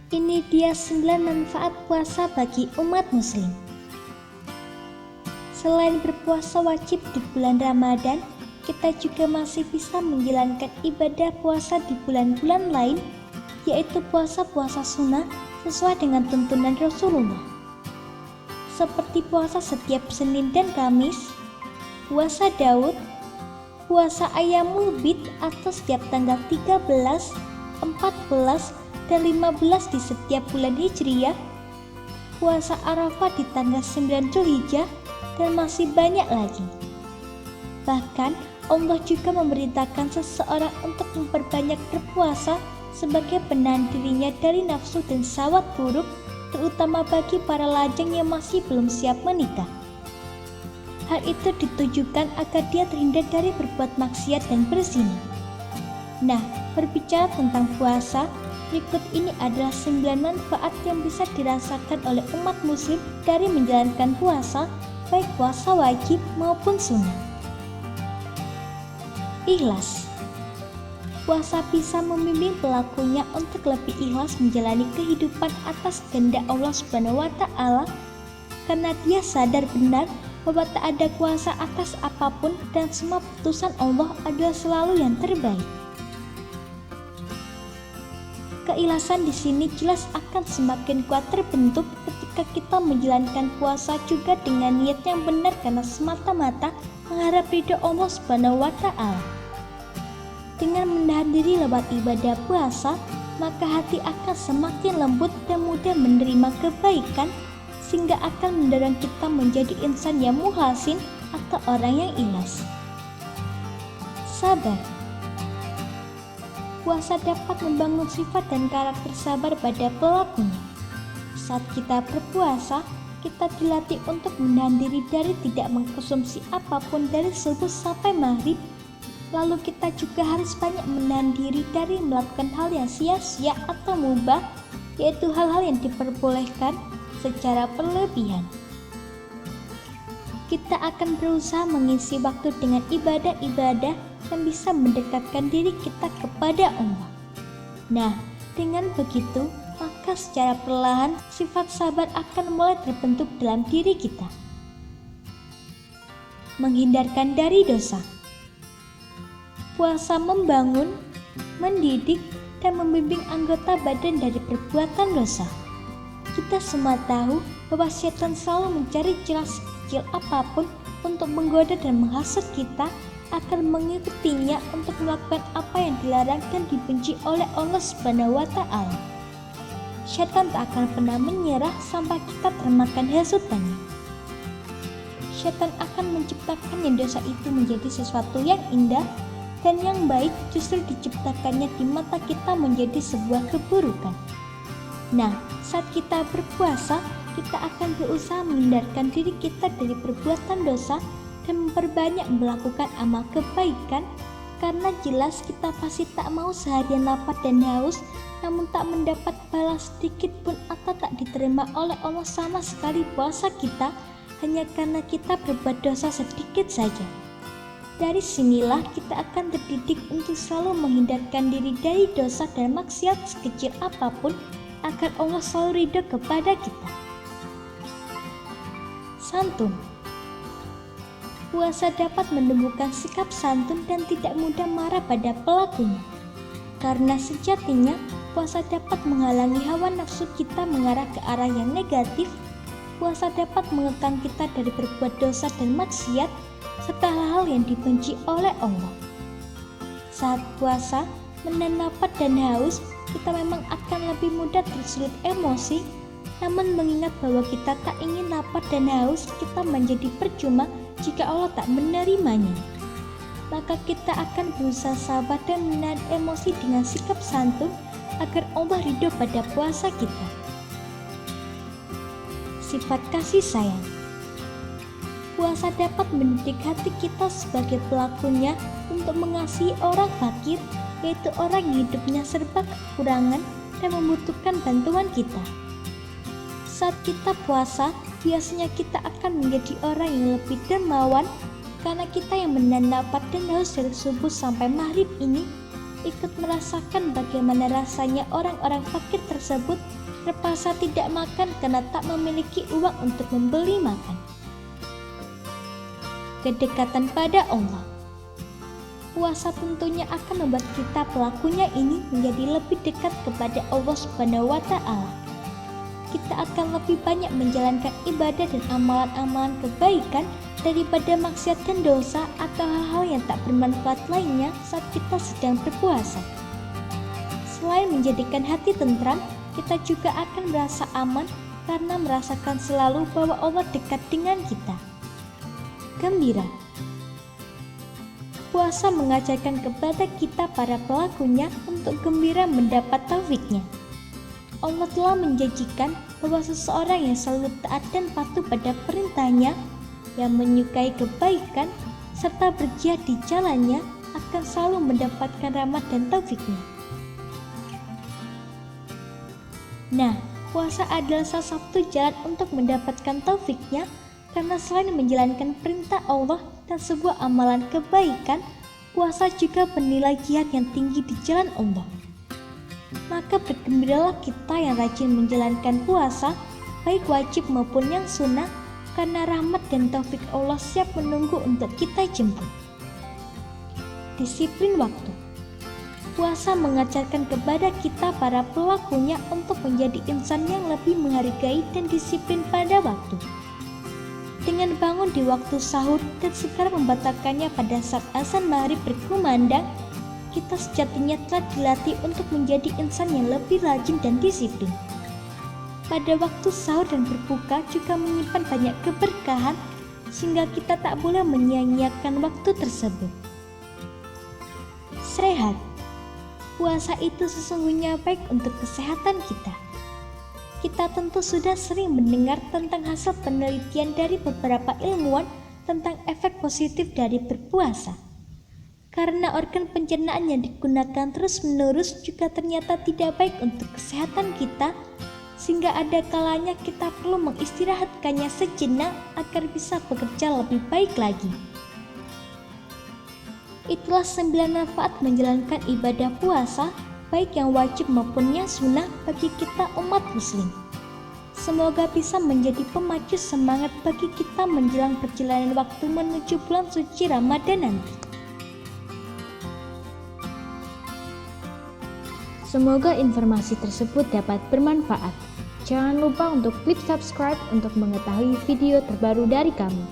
Ini dia 9 manfaat puasa bagi umat muslim. Selain berpuasa wajib di bulan Ramadan, kita juga masih bisa menjalankan ibadah puasa di bulan-bulan lain, yaitu puasa-puasa sunnah sesuai dengan tuntunan Rasulullah. Seperti puasa setiap Senin dan Kamis, puasa Daud, puasa Ayyamul Bid atau setiap tanggal 13, 14, dan 15 di setiap bulan Hijriyah, puasa Arafah di tanggal 9 Zulhijjah, dan masih banyak lagi. Bahkan Allah juga memerintahkan seseorang untuk memperbanyak berpuasa sebagai penahan dirinya dari nafsu dan syahwat buruk, terutama bagi para lajang yang masih belum siap menikah. Hal itu ditujukan agar dia terhindar dari berbuat maksiat dan berzina. Nah, berbicara tentang puasa, berikut ini adalah 9 manfaat yang bisa dirasakan oleh umat muslim dari menjalankan puasa, baik puasa wajib maupun sunnah. Ikhlas. Puasa bisa membimbing pelakunya untuk lebih ikhlas menjalani kehidupan atas kehendak Allah Subhanahu wa Ta'ala, karena dia sadar benar bahwa tak ada kuasa atas apapun dan semua putusan Allah adalah selalu yang terbaik. Keikhlasan di sini jelas akan semakin kuat terbentuk ketika kita menjalankan puasa juga dengan niat yang benar karena semata-mata mengharap ridho Allah Subhanahu wa Ta'ala. Dengan menahan diri lewat ibadah puasa, maka hati akan semakin lembut dan mudah menerima kebaikan, sehingga akan mendorong kita menjadi insan yang muhsin atau orang yang ikhlas. Sabar. Puasa dapat membangun sifat dan karakter sabar pada pelakunya. Saat kita berpuasa, kita dilatih untuk menahan diri dari tidak mengkonsumsi apapun dari subuh sampai maghrib. Lalu kita juga harus banyak menahan diri dari melakukan hal yang sia-sia atau mubah, yaitu hal-hal yang diperbolehkan secara berlebihan. Kita akan berusaha mengisi waktu dengan ibadah-ibadah yang bisa mendekatkan diri kita kepada Allah. Nah, dengan begitu, maka secara perlahan sifat sabar akan mulai terbentuk dalam diri kita. Menghindarkan dari dosa. Puasa membangun, mendidik, dan membimbing anggota badan dari perbuatan dosa. Kita semua tahu bahwa setan selalu mencari celah sekecil apapun untuk menggoda dan menghasut kita akan mengikutinya untuk melakukan apa yang dilarang dan dibenci oleh Allah Subhanahu wa Ta'ala. Setan tak akan pernah menyerah sampai kita termakan hasutannya. Setan akan menciptakannya dosa itu menjadi sesuatu yang indah, dan yang baik justru diciptakannya di mata kita menjadi sebuah keburukan. Nah, saat kita berpuasa, kita akan berusaha menghindarkan diri kita dari perbuatan dosa dan memperbanyak melakukan amal kebaikan, karena jelas kita pasti tak mau seharian lapar dan haus namun tak mendapat balas sedikit pun atau tak diterima oleh Allah sama sekali puasa kita hanya karena kita berbuat dosa sedikit saja. Dari sinilah kita akan terdidik untuk selalu menghindarkan diri dari dosa dan maksiat sekecil apapun agar Allah selalu ridho kepada kita. Santun. Puasa dapat menumbuhkan sikap santun dan tidak mudah marah pada pelakunya. Karena sejatinya, puasa dapat menghalangi hawa nafsu kita mengarah ke arah yang negatif. Puasa dapat mengekang kita dari berbuat dosa dan maksiat, serta hal-hal yang dibenci oleh Allah. Saat puasa, menahan lapar dan haus, kita memang akan lebih mudah tersulut emosi. Namun mengingat bahwa kita tak ingin lapar dan haus kita menjadi percuma jika Allah tak menerimanya, maka kita akan berusaha sabar dan menahan emosi dengan sikap santun agar Allah ridho pada puasa kita. Sifat kasih sayang. Puasa dapat mendidik hati kita sebagai pelakunya untuk mengasihi orang fakir, yaitu orang yang hidupnya serba kekurangan dan membutuhkan bantuan kita. Saat kita puasa, biasanya kita akan menjadi orang yang lebih dermawan karena kita yang menahan lapar dan haus dari subuh sampai maghrib ini ikut merasakan bagaimana rasanya orang-orang fakir tersebut terpaksa tidak makan karena tak memiliki uang untuk membeli makan. Kedekatan pada Allah. Puasa tentunya akan membuat kita pelakunya ini menjadi lebih dekat kepada Allah Subhanahu wa Ta'ala. Kita akan lebih banyak menjalankan ibadah dan amalan-amalan kebaikan daripada maksiat dan dosa atau hal-hal yang tak bermanfaat lainnya saat kita sedang berpuasa. Selain menjadikan hati tentram, kita juga akan merasa aman karena merasakan selalu bahwa Allah dekat dengan kita. Gembira. Puasa mengajarkan kepada kita para pelakunya untuk gembira mendapat taufiknya. Allah telah menjanjikan bahwa seseorang yang selalu taat dan patuh pada perintahnya, yang menyukai kebaikan, serta berjihad di jalannya akan selalu mendapatkan rahmat dan taufiknya. Nah, puasa adalah salah satu jalan untuk mendapatkan taufiknya, karena selain menjalankan perintah Allah dan sebuah amalan kebaikan, puasa juga bernilai jihad yang tinggi di jalan Allah. Maka bergembiralah kita yang rajin menjalankan puasa, baik wajib maupun yang sunnah, karena rahmat dan taufik Allah siap menunggu untuk kita jemput. Disiplin waktu. Puasa mengajarkan kepada kita para pelakunya untuk menjadi insan yang lebih menghargai dan disiplin pada waktu. Dengan bangun di waktu sahur dan segera membatalkannya pada saat azan maghrib berkumandang, kita sejatinya telah dilatih untuk menjadi insan yang lebih rajin dan disiplin. Pada waktu sahur dan berbuka juga menyimpan banyak keberkahan, sehingga kita tak boleh menyia-nyiakan waktu tersebut. Sehat. Puasa itu sesungguhnya baik untuk kesehatan kita. Kita tentu sudah sering mendengar tentang hasil penelitian dari beberapa ilmuwan tentang efek positif dari berpuasa. Karena organ pencernaan yang digunakan terus-menerus juga ternyata tidak baik untuk kesehatan kita, sehingga ada kalanya kita perlu mengistirahatkannya sejenak agar bisa bekerja lebih baik lagi. Itulah 9 manfaat menjalankan ibadah puasa, baik yang wajib maupun yang sunnah bagi kita umat muslim. Semoga bisa menjadi pemacu semangat bagi kita menjelang perjalanan waktu menuju bulan suci Ramadan nanti. Semoga informasi tersebut dapat bermanfaat. Jangan lupa untuk klik subscribe untuk mengetahui video terbaru dari kami.